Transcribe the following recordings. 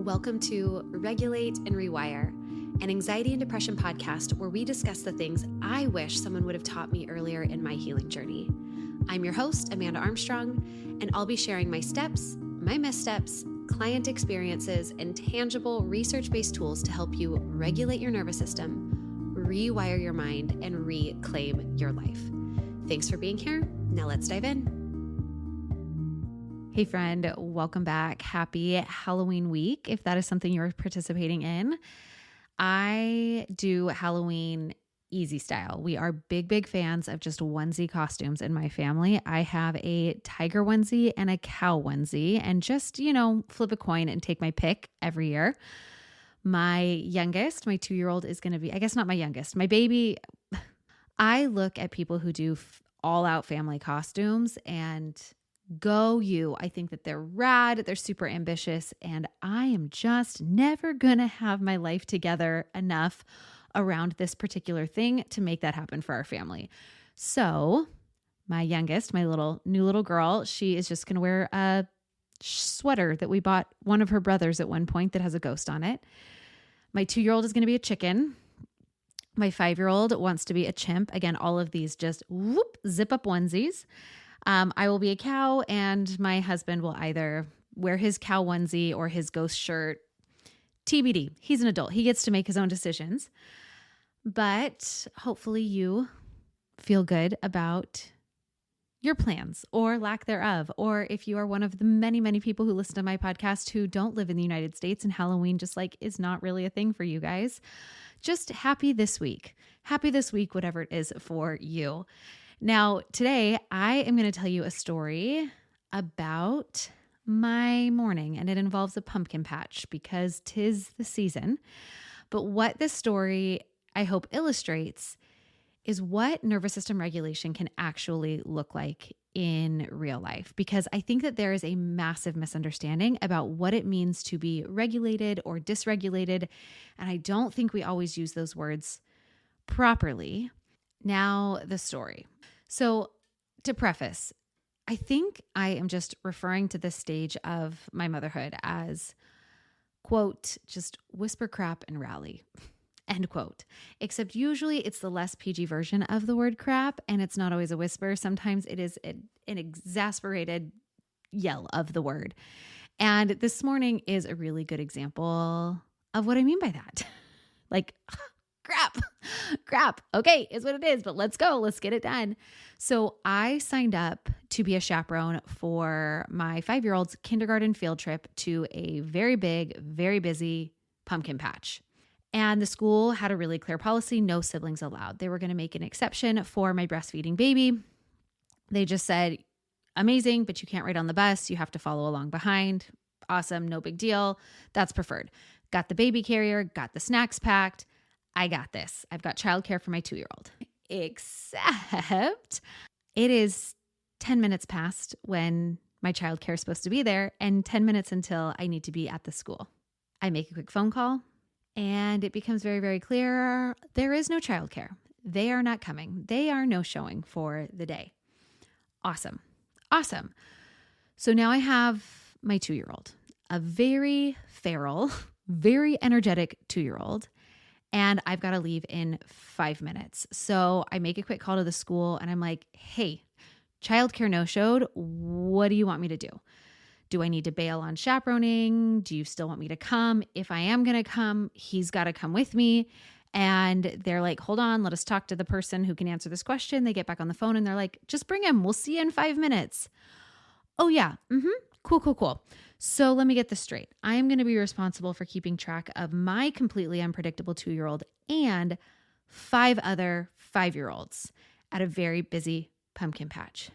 Welcome to Regulate and Rewire, an anxiety and depression podcast where we discuss the things I wish someone would have taught me earlier in my healing journey. I'm your host, Amanda Armstrong, and I'll be sharing my steps, my missteps, client experiences, and tangible research-based tools to help you regulate your nervous system, rewire your mind, and reclaim your life. Thanks for being here. Now let's dive in. Hey friend, welcome back. Happy Halloween week, if that is something you're participating in. I do Halloween easy style. We are big fans of just onesie costumes in my family. I have a tiger onesie and a cow onesie, and just, flip a coin and take my pick every year. My youngest, my 2-year-old, is going to be, I guess not my youngest, my baby. I look at people who do all out family costumes and go you. I think that they're rad, they're super ambitious, and I am just never gonna have my life together enough around this particular thing to make that happen for our family. So my youngest, my new little girl, she is just gonna wear a sweater that we bought one of her brothers at one point that has a ghost on it. My 2-year-old is gonna be a chicken. My 5-year-old wants to be a chimp. Again, all of these just zip up onesies. I will be a cow, and my husband will either wear his cow onesie or his ghost shirt. TBD. He's an adult. He gets to make his own decisions. But hopefully you feel good about your plans or lack thereof. Or if you are one of the many people who listen to my podcast who don't live in the United States and Halloween just is not really a thing for you guys, just happy this week. Happy this week, whatever it is for you. Now, today I am going to tell you a story about my morning, and it involves a pumpkin patch because 'tis the season. But what this story, I hope, illustrates is what nervous system regulation can actually look like in real life. Because I think that there is a massive misunderstanding about what it means to be regulated or dysregulated, and I don't think we always use those words properly. Now, the story. So to preface, I think I am just referring to this stage of my motherhood as, quote, just whisper crap and rally, end quote. Except usually it's the less PG version of the word crap, and it's not always a whisper. Sometimes it is an exasperated yell of the word. And this morning is a really good example of what I mean by that. Crap. Okay, is what it is, but let's go. Let's get it done. So I signed up to be a chaperone for my 5-year-old's kindergarten field trip to a very big, very busy pumpkin patch. And the school had a really clear policy, no siblings allowed. They were going to make an exception for my breastfeeding baby. They just said, amazing, but you can't ride on the bus. You have to follow along behind. Awesome, no big deal. That's preferred. Got the baby carrier, got the snacks packed. I got this. I've got childcare for my 2-year-old. Except it is 10 minutes past when my childcare is supposed to be there and 10 minutes until I need to be at the school. I make a quick phone call and it becomes very clear there is no childcare. They are not coming. They are no showing for the day. Awesome. So now I have my 2-year-old, a very feral, very energetic 2-year-old. And I've got to leave in 5 minutes. So I make a quick call to the school and I'm like, hey, childcare no-showed. What do you want me to do? Do I need to bail on chaperoning? Do you still want me to come? If I am going to come, he's got to come with me. And they're like, hold on, let us talk to the person who can answer this question. They get back on the phone and they're like, just bring him. We'll see you in 5 minutes. Oh yeah. Cool. So let me get this straight. I am going to be responsible for keeping track of my completely unpredictable 2-year-old and 5 other 5-year-olds at a very busy pumpkin patch.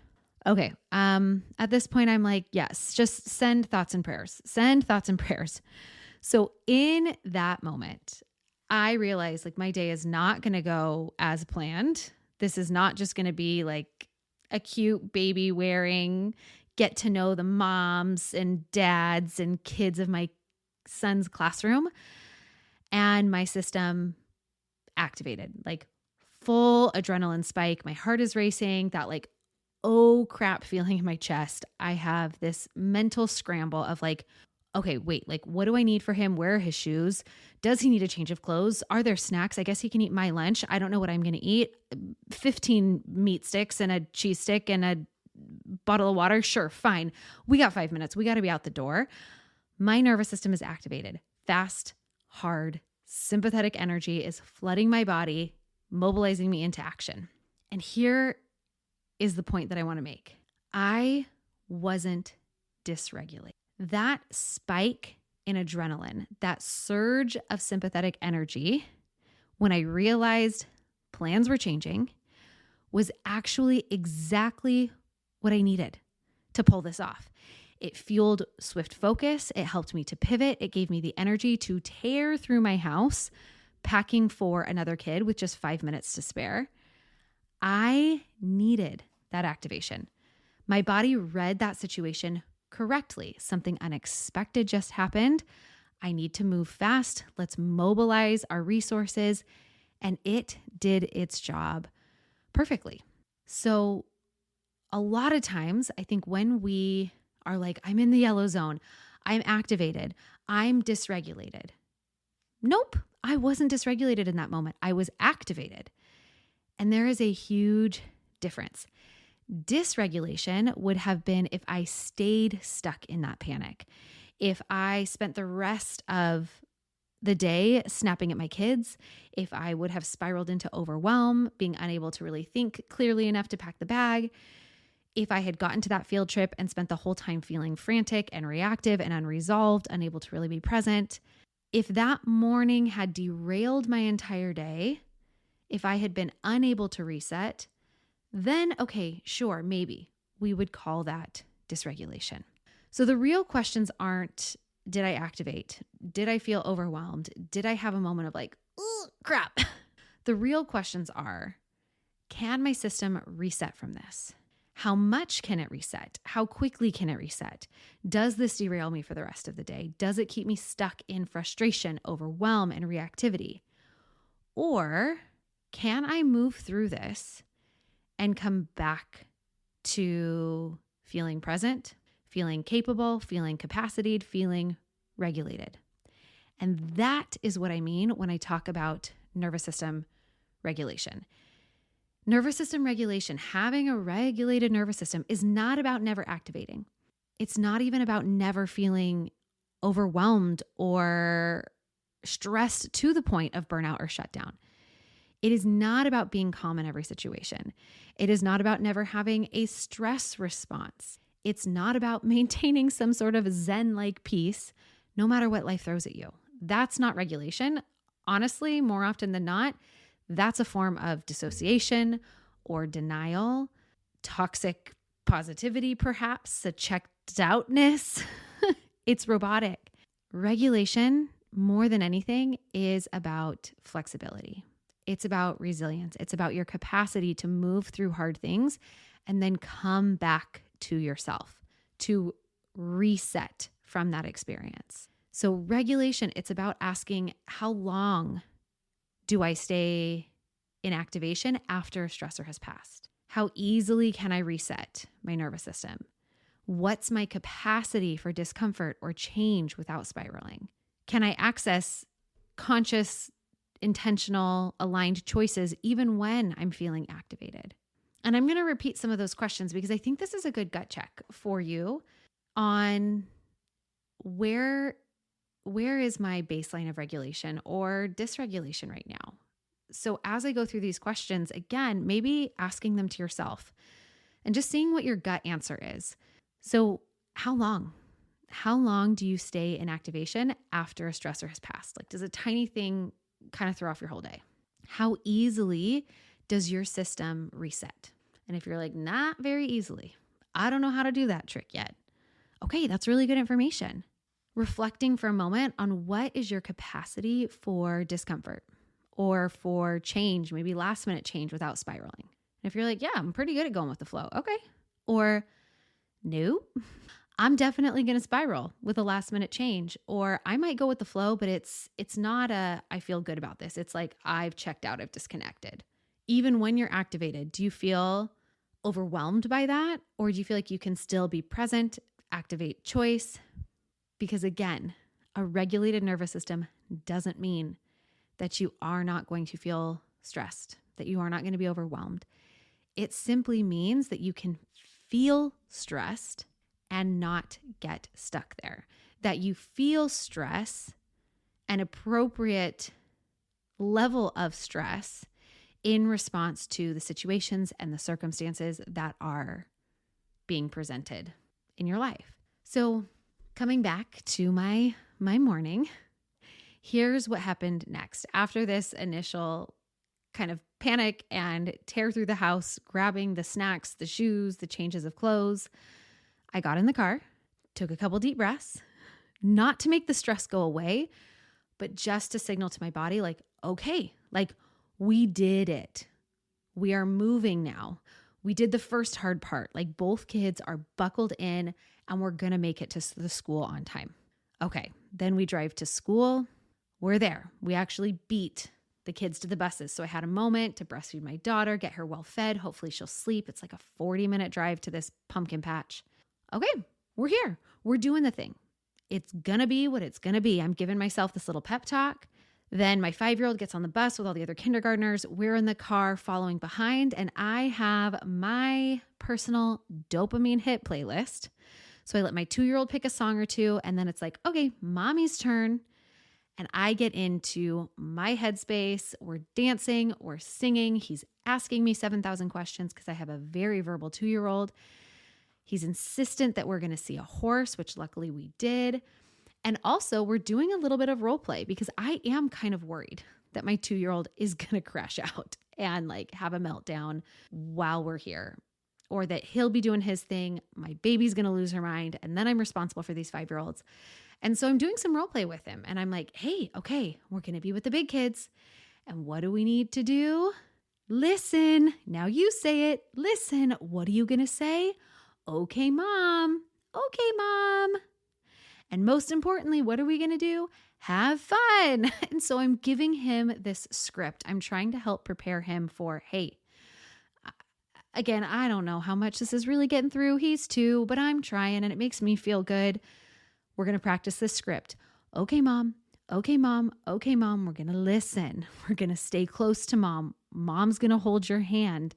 Okay. At this point, I'm like, yes, just send thoughts and prayers. So in that moment, I realized my day is not going to go as planned. This is not just going to be a cute baby wearing, get to know the moms and dads and kids of my son's classroom. And my system activated, full adrenaline spike. My heart is racing, that oh crap feeling in my chest. I have this mental scramble of okay, wait, like what do I need for him? Where are his shoes? Does he need a change of clothes? Are there snacks? I guess he can eat my lunch. I don't know what I'm going to eat. 15 meat sticks and a cheese stick and a bottle of water. Sure, fine. We got 5 minutes. We got to be out the door. My nervous system is activated. Fast, hard, sympathetic energy is flooding my body, mobilizing me into action. And here is the point that I want to make. I wasn't dysregulated. That spike in adrenaline, that surge of sympathetic energy, when I realized plans were changing, was actually exactly what I needed to pull this off. It fueled swift focus. It helped me to pivot. It gave me the energy to tear through my house, packing for another kid with just 5 minutes to spare. I needed that activation. My body read that situation correctly. Something unexpected just happened. I need to move fast. Let's mobilize our resources. And it did its job perfectly. So a lot of times, I think when we are like, I'm in the yellow zone, I'm activated, I'm dysregulated. Nope, I wasn't dysregulated in that moment. I was activated. And there is a huge difference. Dysregulation would have been if I stayed stuck in that panic. If I spent the rest of the day snapping at my kids, if I would have spiraled into overwhelm, being unable to really think clearly enough to pack the bag, if I had gotten to that field trip and spent the whole time feeling frantic and reactive and unresolved, unable to really be present, if that morning had derailed my entire day, if I had been unable to reset, then okay, sure, maybe we would call that dysregulation. So the real questions aren't, did I activate? Did I feel overwhelmed? Did I have a moment of like, oh, crap? The real questions are, can my system reset from this? How much can it reset? How quickly can it reset? Does this derail me for the rest of the day? Does it keep me stuck in frustration, overwhelm, and reactivity? Or can I move through this and come back to feeling present, feeling capable, feeling capacitated, feeling regulated? And that is what I mean when I talk about nervous system regulation. Nervous system regulation, having a regulated nervous system, is not about never activating. It's not even about never feeling overwhelmed or stressed to the point of burnout or shutdown. It is not about being calm in every situation. It is not about never having a stress response. It's not about maintaining some sort of Zen-like peace no matter what life throws at you. That's not regulation. Honestly, more often than not, that's a form of dissociation or denial, toxic positivity, perhaps, a checked outness. It's robotic. Regulation, more than anything, is about flexibility. It's about resilience. It's about your capacity to move through hard things and then come back to yourself, to reset from that experience. So regulation, it's about asking, how long do I stay in activation after a stressor has passed? How easily can I reset my nervous system? What's my capacity for discomfort or change without spiraling? Can I access conscious, intentional, aligned choices even when I'm feeling activated? And I'm going to repeat some of those questions because I think this is a good gut check for you on where is my baseline of regulation or dysregulation right now? So as I go through these questions, again, maybe asking them to yourself and just seeing what your gut answer is. So how long? How long do you stay in activation after a stressor has passed? Like, does a tiny thing kind of throw off your whole day? How easily does your system reset? And if you're like, not very easily, I don't know how to do that trick yet. Okay, that's really good information. Reflecting for a moment on what is your capacity for discomfort or for change, maybe last minute change without spiraling. And if you're like, yeah, I'm pretty good at going with the flow. Okay. Or no, I'm definitely going to spiral with a last minute change, or I might go with the flow, but it's not I feel good about this. It's like, I've checked out, I've disconnected. Even when you're activated, do you feel overwhelmed by that? Or do you feel like you can still be present, activate choice, Because again, a regulated nervous system doesn't mean that you are not going to feel stressed, that you are not going to be overwhelmed. It simply means that you can feel stressed and not get stuck there, that you feel stress, an appropriate level of stress in response to the situations and the circumstances that are being presented in your life. So coming back to my morning, here's what happened next. After this initial kind of panic and tear through the house, grabbing the snacks, the shoes, the changes of clothes, I got in the car, took a couple deep breaths, not to make the stress go away, but just to signal to my body like, okay, like we did it. We are moving now. We did the first hard part. Like both kids are buckled in and we're going to make it to the school on time. Okay, then we drive to school. We're there. We actually beat the kids to the buses. So I had a moment to breastfeed my daughter, get her well fed. Hopefully she'll sleep. It's like a 40-minute drive to this pumpkin patch. Okay, we're here. We're doing the thing. It's going to be what it's going to be. I'm giving myself this little pep talk. Then my 5-year-old gets on the bus with all the other kindergartners. We're in the car following behind, and I have my personal dopamine hit playlist. So I let my 2-year-old pick a song or two, and then it's like, okay, mommy's turn. And I get into my headspace. We're dancing, we're singing. He's asking me 7,000 questions because I have a very verbal 2-year-old. He's insistent that we're going to see a horse, which luckily we did. And also we're doing a little bit of role play because I am kind of worried that my 2-year-old is going to crash out and like have a meltdown while we're here, or that he'll be doing his thing. My baby's going to lose her mind. And then I'm responsible for these 5-year-olds. And so I'm doing some role play with him and I'm like, hey, okay, we're going to be with the big kids. And what do we need to do? Listen. Now you say it. Listen. What are you going to say? Okay, mom. Okay, mom. And most importantly, what are we going to do? Have fun. And so I'm giving him this script. I'm trying to help prepare him for, hey, again, I don't know how much this is really getting through. He's 2, but I'm trying and it makes me feel good. We're going to practice this script. Okay, mom. Okay, mom. Okay, mom. We're going to listen. We're going to stay close to mom. Mom's going to hold your hand,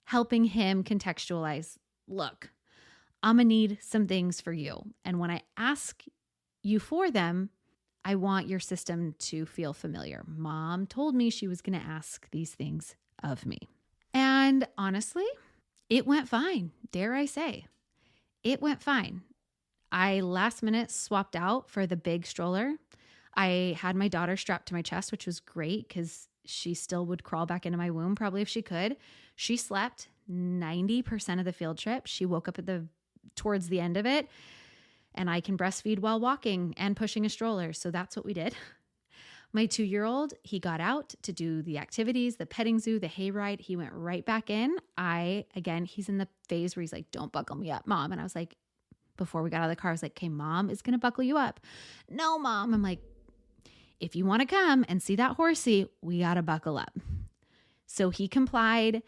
helping him contextualize, look, I'm going to need some things for you. And when I ask you for them, I want your system to feel familiar. Mom told me she was going to ask these things of me. And honestly, it went fine. Dare I say, it went fine. I last minute swapped out for the big stroller. I had my daughter strapped to my chest, which was great because she still would crawl back into my womb probably if she could. She slept 90% of the field trip. She woke up towards the end of it, and I can breastfeed while walking and pushing a stroller. So that's what we did. My 2-year-old, he got out to do the activities, the petting zoo, the hayride. He went right back in. He's in the phase where he's like, don't buckle me up, mom. And I was like, before we got out of the car, I was like, okay, mom is going to buckle you up. No, mom. I'm like, if you want to come and see that horsey, we got to buckle up. So he complied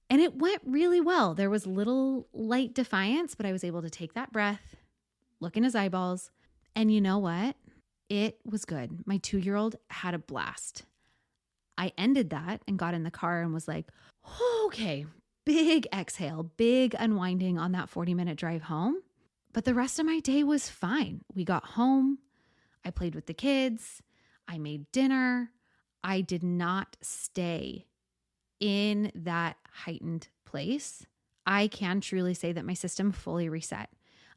and it went really well. There was little light defiance, but I was able to take that breath, look in his eyeballs. And you know what? It was good. My 2-year-old had a blast. I ended that and got in the car and was like, okay, big exhale, big unwinding on that 40-minute drive home. But the rest of my day was fine. We got home. I played with the kids. I made dinner. I did not stay in that heightened place. I can truly say that my system fully reset.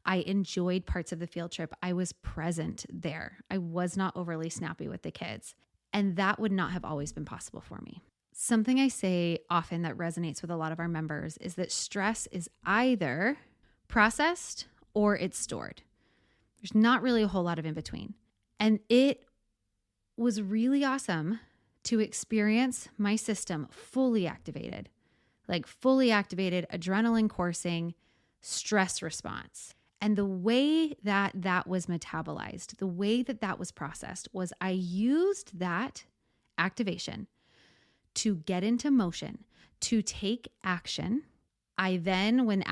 I enjoyed parts of the field trip. I was present there. I was not overly snappy with the kids. And that would not have always been possible for me. Something I say often that resonates with a lot of our members is that stress is either processed or it's stored. There's not really a whole lot of in between. And it was really awesome to experience my system fully activated, adrenaline coursing, stress response. And the way that that was metabolized, the way that that was processed was I used that activation to get into motion, to take action. I then, when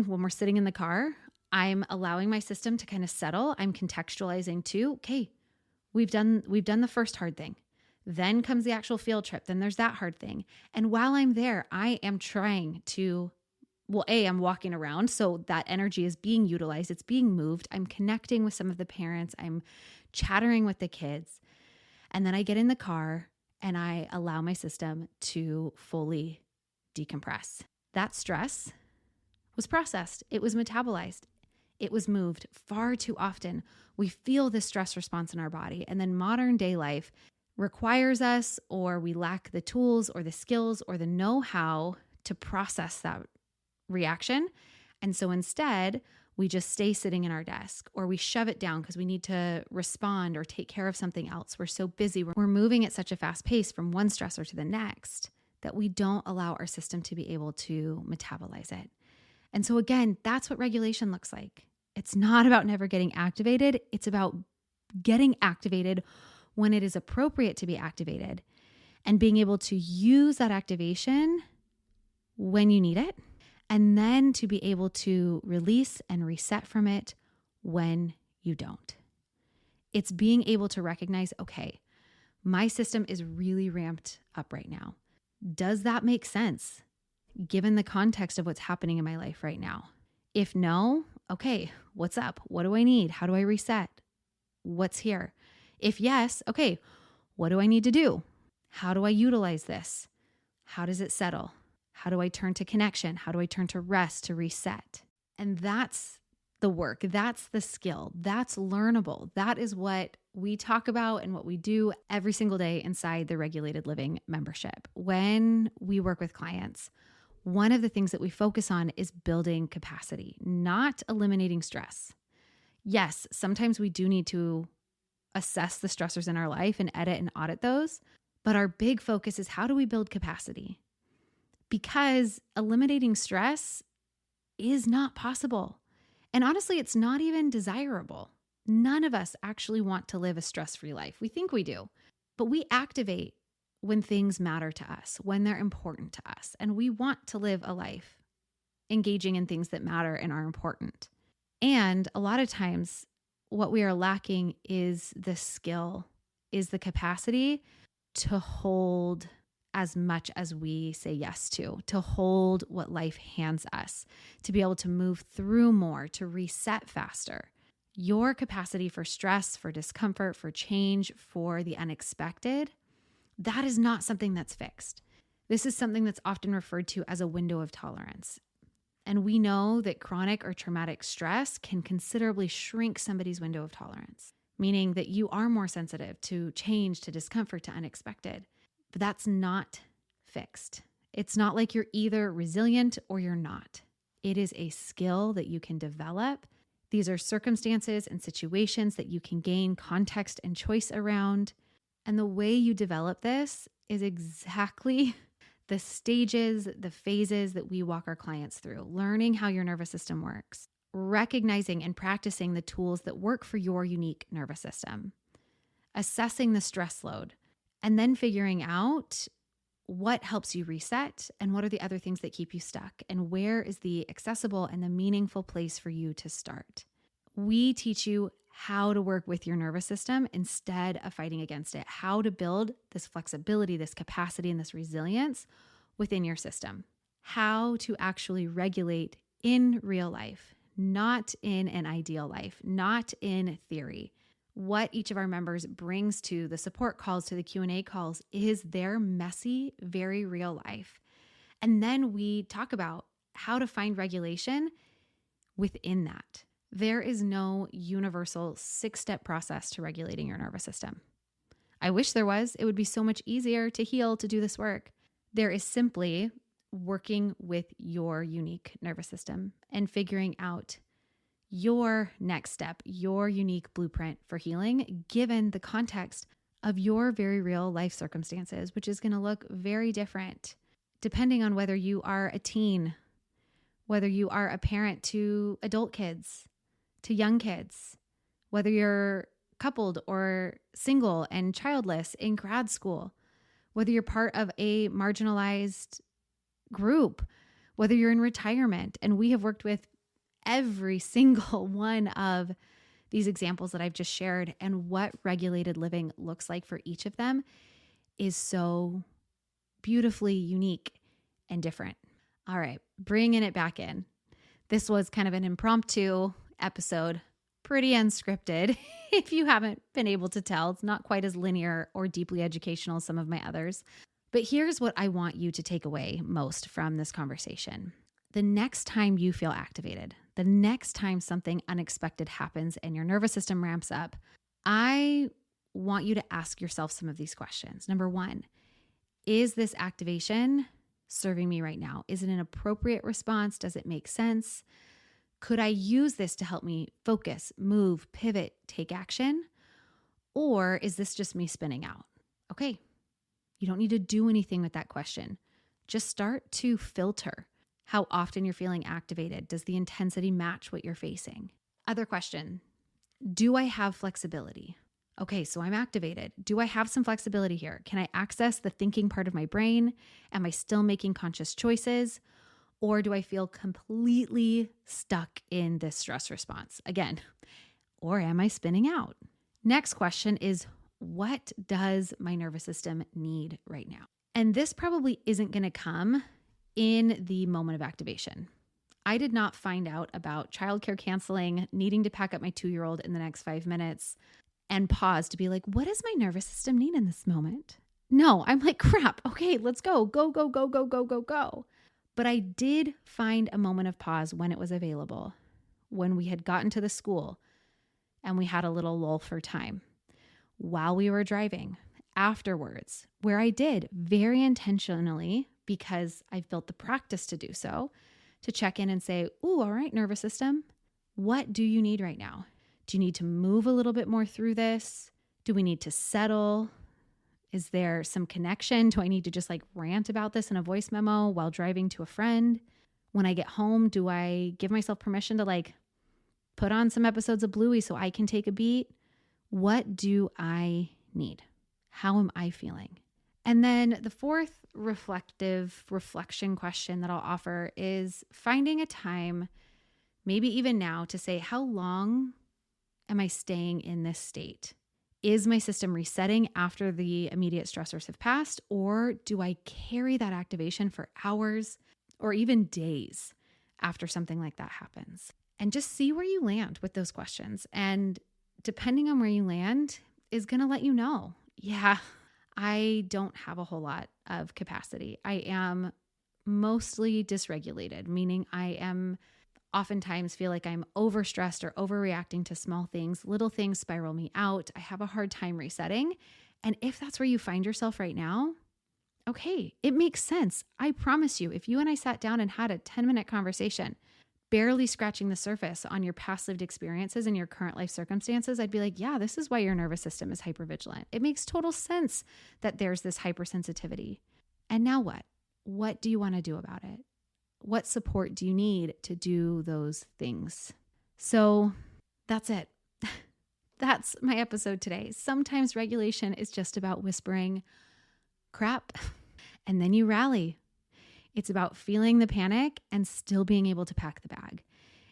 we're sitting in the car, I'm allowing my system to kind of settle. I'm contextualizing too. Okay, we've done the first hard thing. Then comes the actual field trip. Then there's that hard thing. And while I'm there, I am trying to, I'm walking around. So that energy is being utilized. It's being moved. I'm connecting with some of the parents. I'm chattering with the kids. And then I get in the car and I allow my system to fully decompress. That stress was processed. It was metabolized. It was moved. Far too often, we feel this stress response in our body. And then modern day life requires us, or we lack the tools or the skills or the know-how to process that reaction. And so instead, we just stay sitting in our desk, or we shove it down because we need to respond or take care of something else. We're so busy. We're moving at such a fast pace from one stressor to the next that we don't allow our system to be able to metabolize it. And so again, that's what regulation looks like. It's not about never getting activated. It's about getting activated when it is appropriate to be activated and being able to use that activation when you need it, and then to be able to release and reset from it when you don't. It's being able to recognize, okay, my system is really ramped up right now. Does that make sense given the context of what's happening in my life right now? If no, okay, what's up? What do I need? How do I reset? What's here? If yes, okay, what do I need to do? How do I utilize this? How does it settle? How do I turn to connection? How do I turn to rest, to reset? And that's the work. That's the skill. That's learnable. That is what we talk about and what we do every single day inside the Regulated Living membership. When we work with clients, one of the things that we focus on is building capacity, not eliminating stress. Yes, sometimes we do need to assess the stressors in our life and edit and audit those. But our big focus is, how do we build capacity? Because eliminating stress is not possible. And honestly, it's not even desirable. None of us actually want to live a stress-free life. We think we do, but we activate when things matter to us, when they're important to us. And we want to live a life engaging in things that matter and are important. And a lot of times, what we are lacking is the skill, is the capacity to hold as much as we say yes to hold what life hands us, to be able to move through more, to reset faster. Your capacity for stress, for discomfort, for change, for the unexpected, that is not something that's fixed. This is something that's often referred to as a window of tolerance. And we know that chronic or traumatic stress can considerably shrink somebody's window of tolerance, meaning that you are more sensitive to change, to discomfort, to unexpected. But that's not fixed. It's not like you're either resilient or you're not. It is a skill that you can develop. These are circumstances and situations that you can gain context and choice around. And the way you develop this is exactly the stages, the phases that we walk our clients through, learning how your nervous system works, recognizing and practicing the tools that work for your unique nervous system, assessing the stress load, and then figuring out what helps you reset and what are the other things that keep you stuck and where is the accessible and the meaningful place for you to start. We teach you how to work with your nervous system instead of fighting against it, how to build this flexibility, this capacity, and this resilience within your system, how to actually regulate in real life, not in an ideal life, not in theory. What each of our members brings to the support calls, to the Q&A calls, is their messy, very real life. And then we talk about how to find regulation within that. There is no universal 6-step process to regulating your nervous system. I wish there was. It would be so much easier to heal, to do this work. There is simply working with your unique nervous system and figuring out your next step, your unique blueprint for healing, given the context of your very real life circumstances, which is going to look very different depending on whether you are a teen, whether you are a parent to adult kids, to young kids, whether you're coupled or single and childless in grad school, whether you're part of a marginalized group, whether you're in retirement. And we have worked with every single one of these examples that I've just shared and what regulated living looks like for each of them is so beautifully unique and different. All right, bringing it back in. This was kind of an impromptu episode, pretty unscripted. If you haven't been able to tell, it's not quite as linear or deeply educational as some of my others. But here's what I want you to take away most from this conversation. The next time you feel activated, the next time something unexpected happens and your nervous system ramps up, I want you to ask yourself some of these questions. Number one, is this activation serving me right now? Is it an appropriate response? Does it make sense? Could I use this to help me focus, move, pivot, take action? Or is this just me spinning out? Okay, you don't need to do anything with that question. Just start to filter how often you're feeling activated. Does the intensity match what you're facing? Other question, do I have flexibility? Okay, so I'm activated. Do I have some flexibility here? Can I access the thinking part of my brain? Am I still making conscious choices? Or do I feel completely stuck in this stress response? Again, or am I spinning out? Next question is, what does my nervous system need right now? And this probably isn't going to come in the moment of activation. I did not find out about childcare canceling, needing to pack up my 2-year-old in the next 5 minutes, and pause to be like, what does my nervous system need in this moment? No, I'm like, crap. Okay, let's go. Go, go, go, go, go, go, go. But I did find a moment of pause when it was available, when we had gotten to the school and we had a little lull for time, while we were driving, afterwards, where I did very intentionally, because I've built the practice to do so, to check in and say, ooh, all right, nervous system, what do you need right now? Do you need to move a little bit more through this? Do we need to settle? Is there some connection? Do I need to just like rant about this in a voice memo while driving to a friend? When I get home, do I give myself permission to like put on some episodes of Bluey so I can take a beat? What do I need? How am I feeling? And then the fourth reflection question that I'll offer is finding a time, maybe even now, to say, how long am I staying in this state? Is my system resetting after the immediate stressors have passed, or do I carry that activation for hours or even days after something like that happens? And just see where you land with those questions. And depending on where you land is going to let you know, yeah, I don't have a whole lot of capacity. I am mostly dysregulated, meaning I am oftentimes feel like I'm overstressed or overreacting to small things. Little things spiral me out. I have a hard time resetting. And if that's where you find yourself right now, okay, it makes sense. I promise you, if you and I sat down and had a 10-minute conversation, barely scratching the surface on your past lived experiences and your current life circumstances, I'd be like, yeah, this is why your nervous system is hypervigilant. It makes total sense that there's this hypersensitivity. And now what? What do you want to do about it? What support do you need to do those things? So that's it. That's my episode today. Sometimes regulation is just about whispering, crap, and then you rally. It's about feeling the panic and still being able to pack the bag.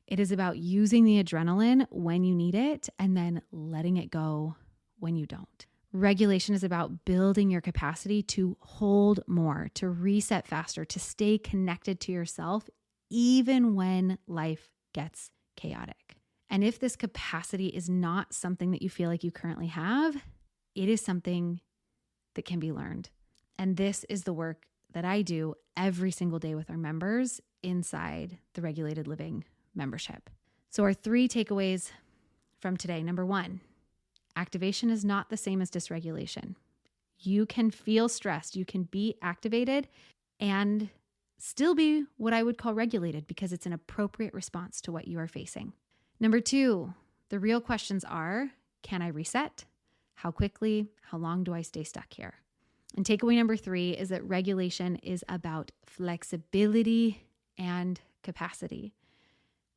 It is about using the adrenaline when you need it and then letting it go when you don't. Regulation is about building your capacity to hold more, to reset faster, to stay connected to yourself, even when life gets chaotic. And if this capacity is not something that you feel like you currently have, it is something that can be learned. And this is the work that I do every single day with our members inside the Regulated Living membership. So our 3 takeaways from today. Number 1, activation is not the same as dysregulation. You can feel stressed. You can be activated and still be what I would call regulated because it's an appropriate response to what you are facing. Number 2, the real questions are, can I reset? How quickly? How long do I stay stuck here? And takeaway number 3 is that regulation is about flexibility and capacity,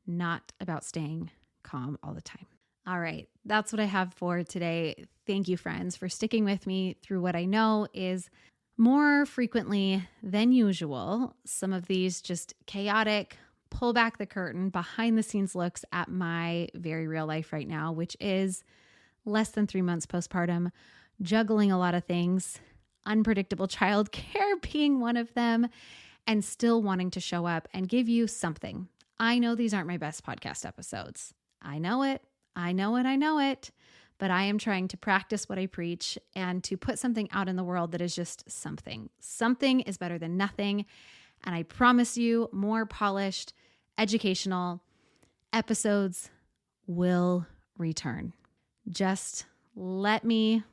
not about staying calm all the time. All right, that's what I have for today. Thank you, friends, for sticking with me through what I know is more frequently than usual, some of these just chaotic, pull back the curtain, behind the scenes looks at my very real life right now, which is less than 3 months postpartum, juggling a lot of things, unpredictable childcare being one of them, and still wanting to show up and give you something. I know these aren't my best podcast episodes. I know it. But I am trying to practice what I preach and to put something out in the world that is just something. Something is better than nothing. And I promise you, more polished, educational episodes will return. Just let me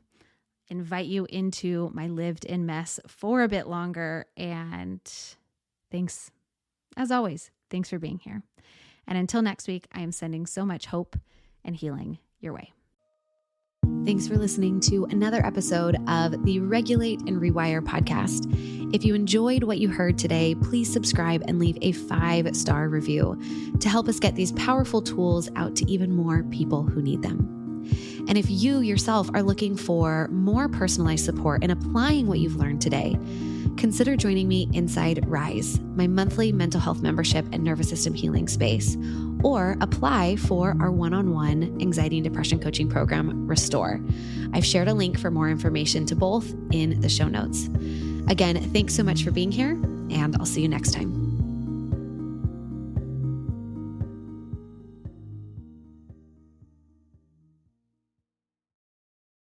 invite you into my lived-in mess for a bit longer. And thanks, as always, thanks for being here. And until next week, I am sending so much hope and healing your way. Thanks for listening to another episode of the Regulate and Rewire podcast. If you enjoyed what you heard today, please subscribe and leave a 5-star review to help us get these powerful tools out to even more people who need them. And if you yourself are looking for more personalized support in applying what you've learned today, consider joining me inside Rise, my monthly mental health membership and nervous system healing space, or apply for our one-on-one anxiety and depression coaching program, Restore. I've shared a link for more information to both in the show notes. Again, thanks so much for being here, and I'll see you next time.